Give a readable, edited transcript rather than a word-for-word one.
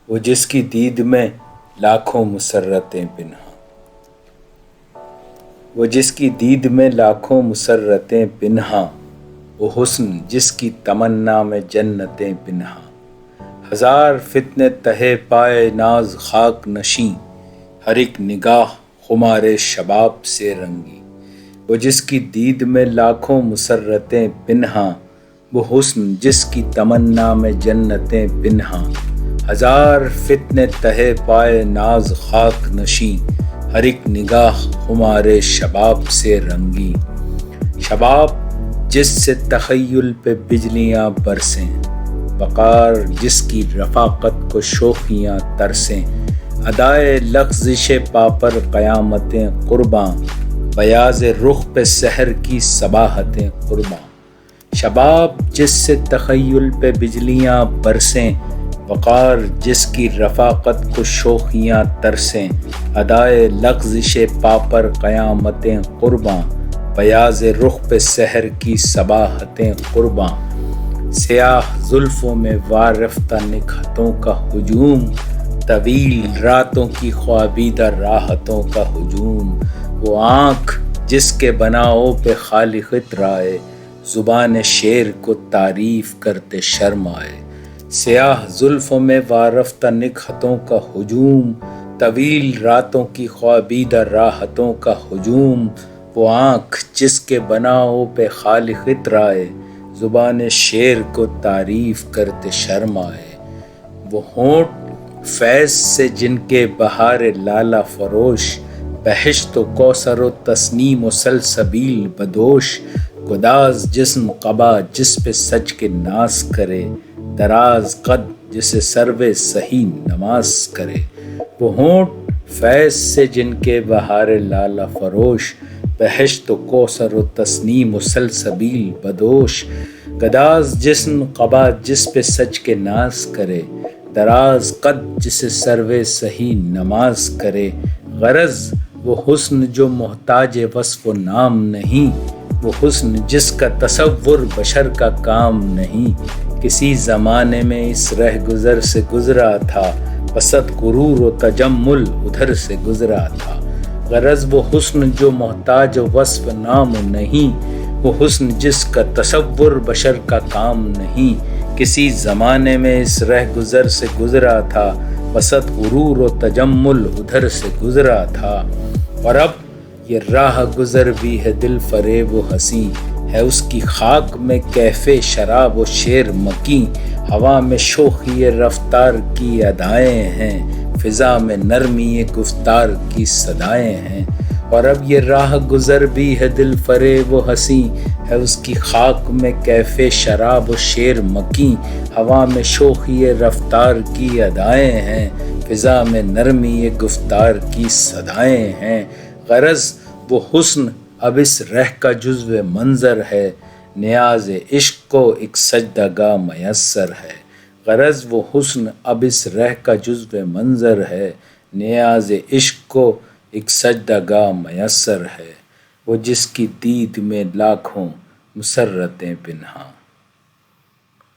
وہ جس کی دید میں لاکھوں مسرتیں پنہاں، وہ جس کی دید میں لاکھوں مسرتیں پنہاں، وہ حسن جس کی تمنا میں جنتیں پنہاں، ہزار فتنے تہے پائے ناز خاک نشیں، ہر ایک نگاہ خمار شباب سے رنگی، وہ جس کی دید میں لاکھوں مسرتیں پنہاں، وہ حسن جس کی تمنا میں جنتیں پنہاں، ہزار فتنے تہے پائے ناز خاک نشیں، ہر ایک نگاہ خمار شباب سے رنگی، شباب جس سے تخیل پہ بجلیاں برسیں، وقار جس کی رفاقت کو شوخیاں ترسیں، ادائے لغزش پا پر قیامتیں قرباں، بیاض رخ پہ سحر کی صباحتیں قرباں، شباب جس سے تخیل پہ بجلیاں برسیں، وقار جس کی رفاقت کو شوخیاں ترسیں، ادائے لغزش پا پر قیامتیں قرباں، بیاض رخ پہ سحر کی صباحتیں قرباں، سیاہ زلفوں میں وارفتہ نکہتوں کا ہجوم، طویل راتوں کی خوابیدہ راحتوں کا ہجوم، وہ آنکھ جس کے بناؤ پہ خالق اترائے، زبان شعر کو تعریف کرتے شرم آئے، سیاہ زلفوں میں وارفتہ نکہتوں کا ہجوم، طویل راتوں کی خوابیدہ راحتوں کا ہجوم، وہ آنکھ جس کے بناؤ پہ خالق اترائے، زبان شعر کو تعریف کرتے شرم آئے، وہ ہونٹ فیض سے جن کے بہار لالا فروش، بہشت و کوثر و تسنیم و سلسبیل بدوش، گداز جسم قبا جس پہ سج کے ناز کرے، دراز قد جسے سرو سہی نماز کرے، وہ ہونٹ فیض سے جن کے بہار لالا فروش، بہشت و کوثر و تسنیم و سلسبیل بدوش، گداز جسم قبا جس پہ سج کے ناز کرے، دراز قد جسے سرو سہی نماز کرے، غرض وہ حسن جو محتاج وصف و نام نہیں، وہ حسن جس کا تصور بشر کا کام نہیں، کسی زمانے میں اس رہ گزر سے گزرا تھا، وسط غرور و تجمل ادھر سے گزرا تھا، غرض وہ حسن جو محتاج وصف نام نہیں، وہ حسن جس کا تصور بشر کا کام نہیں، کسی زمانے میں اس رہ گزر سے گزرا تھا، وسط غرور و تجمل ادھر سے گزرا تھا، اور اب یہ راہ گزر بھی ہے دل فریب و ہنسی، ہے اس کی خاک میں کیف شراب و شعر مکی، ہوا میں شوخی رفتار کی ادائیں ہیں، فضا میں نرمی گفتار کی صدائیں ہیں، اور اب یہ راہ گزر بھی ہے دل فریب و ہنسی، ہے اس کی خاک میں کیف شراب و شعر مکی، ہوا میں شوخی رفتار کی ادائیں ہیں، فضا میں نرمی گفتار کی صدائیں ہیں، غرض وہ حسن اب اس رہ کا جزو منظر ہے، نیاز عشق کو ایک سجدہ گاہ میسر ہے، غرض وہ حسن اب اس رہ کا جزو منظر ہے، نیاز عشق کو ایک سجدہ گاہ میسر ہے، وہ جس کی دید میں لاکھوں مسرتیں پنہاں۔